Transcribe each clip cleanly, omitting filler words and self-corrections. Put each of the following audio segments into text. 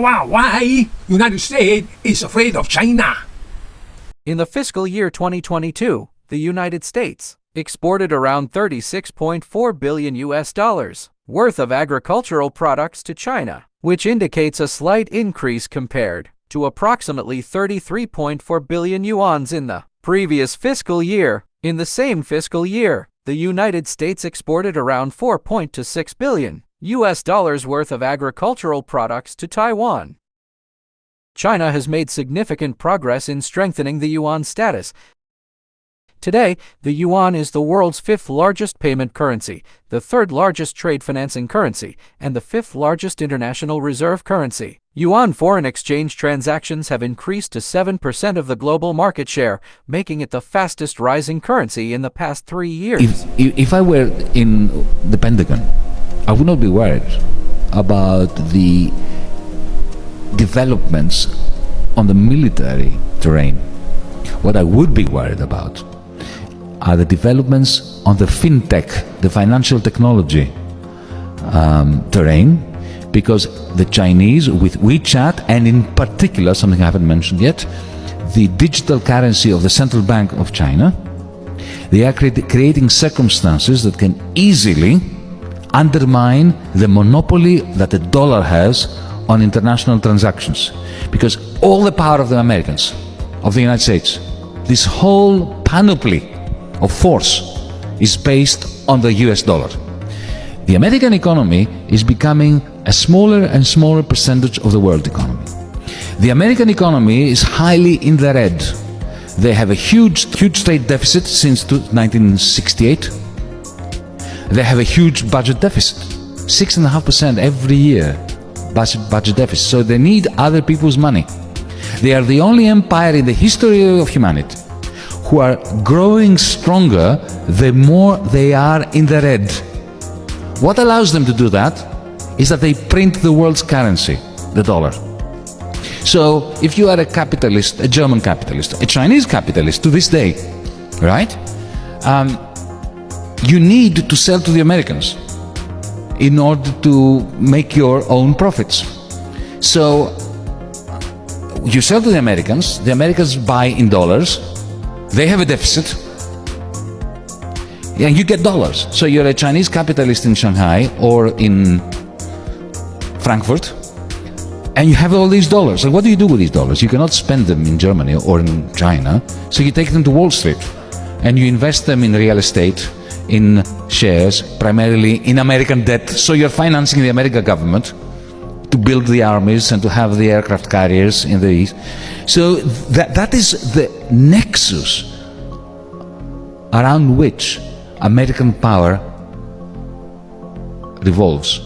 Why United States is afraid of China? In the fiscal year 2022, the United States exported around $36.4 billion worth of agricultural products to China, which indicates a slight increase compared to approximately 33.4 billion yuan in the previous fiscal year. In the same fiscal year, the United States exported around $4.26 billion worth of agricultural products to Taiwan. China has made significant progress in strengthening the yuan status. Today, the yuan is the world's fifth largest payment currency, the third largest trade financing currency, and the fifth largest international reserve currency. Yuan foreign exchange transactions have increased to 7% of the global market share, making it the fastest rising currency in the past 3 years. If I were in the Pentagon, I would not be worried about the developments on the military terrain. What I would be worried about are the developments on the fintech, the financial technology terrain, because the Chinese, with WeChat, and in particular, something I haven't mentioned yet, the digital currency of the Central Bank of China, they are creating circumstances that can easily undermine the monopoly that the dollar has on international transactions. Because all the power of the Americans, of the United States, this whole panoply of force is based on the US dollar. The American economy is becoming a smaller and smaller percentage of the world economy. The American economy is highly in the red. They have a huge trade deficit since 1968. They have a huge budget deficit, 6.5% every year budget deficit. So they need other people's money. They are the only empire in the history of humanity who are growing stronger the more they are in the red. What allows them to do that is that they print the world's currency, the dollar. So if you are a capitalist, a German capitalist, a Chinese capitalist to this day, right? You need to sell to the Americans in order to make your own profits. So you sell to the Americans buy in dollars, they have a deficit, and you get dollars. So you're a Chinese capitalist in Shanghai or in Frankfurt, and you have all these dollars. And what do you do with these dollars? You cannot spend them in Germany or in China, so you take them to Wall Street and you invest them in real estate, in shares, primarily in American debt. So you're financing the American government to build the armies and to have the aircraft carriers in the East. So that is the nexus around which American power revolves,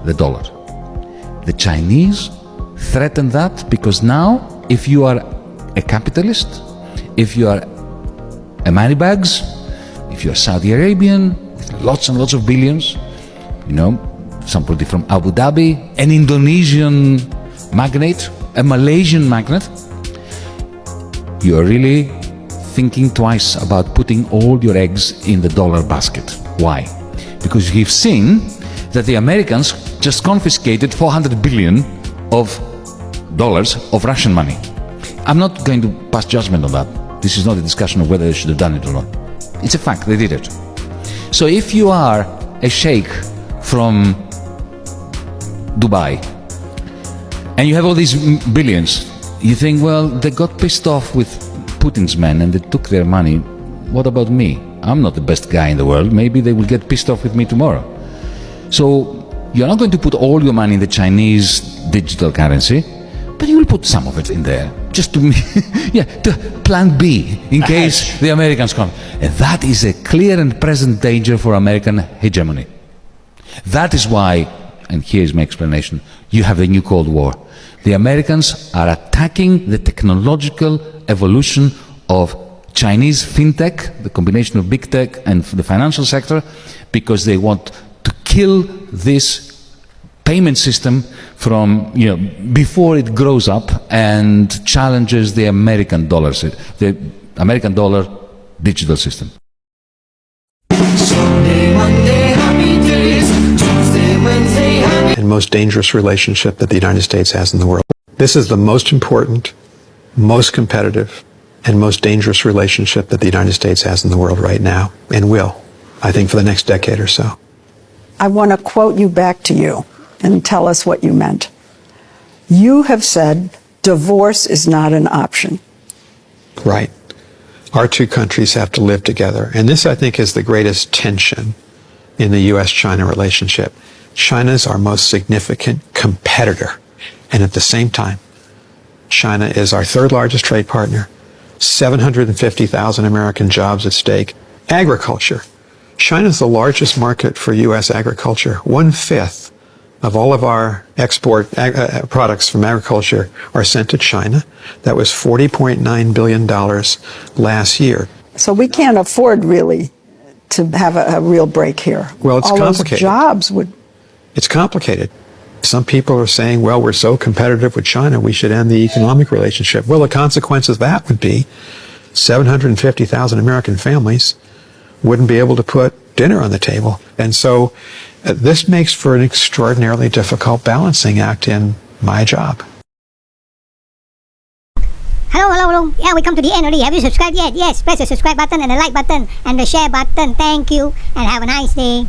the dollar. The Chinese threaten that because now, if you are a capitalist, if you are a moneybags, if you are Saudi Arabian, lots and lots of billions, you know, somebody from Abu Dhabi, an Indonesian magnate, a Malaysian magnate, you are really thinking twice about putting all your eggs in the dollar basket. Why? Because you've seen that the Americans just confiscated 400 billion of dollars of Russian money. I'm not going to pass judgment on that. This is not a discussion of whether they should have done it or not. It's a fact, they did it. So if you are a sheikh from Dubai and you have all these billions, you think, well, they got pissed off with Putin's men and they took their money. What about me? I'm not the best guy in the world. Maybe they will get pissed off with me tomorrow. So you're not going to put all your money in the Chinese digital currency, but you will put some of it in there, just to, to plan B, in case the Americans come. And that is a clear and present danger for American hegemony. That is why, and here is my explanation, you have the new Cold War. The Americans are attacking the technological evolution of Chinese fintech, the combination of big tech and the financial sector, because they want to kill this payment system from, before it grows up and challenges the American dollar digital system. Sunday, Monday, happy days. Tuesday, Wednesday, happy and most dangerous relationship that the United States has in the world. This is the most important, most competitive, and most dangerous relationship that the United States has in the world right now, and will, I think, for the next decade or so. I want to quote you back to you and tell us what you meant. You have said divorce is not an option. Right. Our two countries have to live together. And this, I think, is the greatest tension in the U.S.-China relationship. China is our most significant competitor. And at the same time, China is our third largest trade partner, 750,000 American jobs at stake. Agriculture. China is the largest market for U.S. agriculture. 1/5 of all of our export products from agriculture are sent to China. That was $40.9 billion last year. So we can't afford really to have a real break here. Well, it's complicated. Those jobs would... It's complicated. Some people are saying, well, we're so competitive with China, we should end the economic relationship. Well, the consequence of that would be 750,000 American families wouldn't be able to put dinner on the table. And so this makes for an extraordinarily difficult balancing act in my job. Hello. Yeah, we come to the end already. Have you subscribed yet? Yes, press the subscribe button and the like button and the share button. Thank you and have a nice day.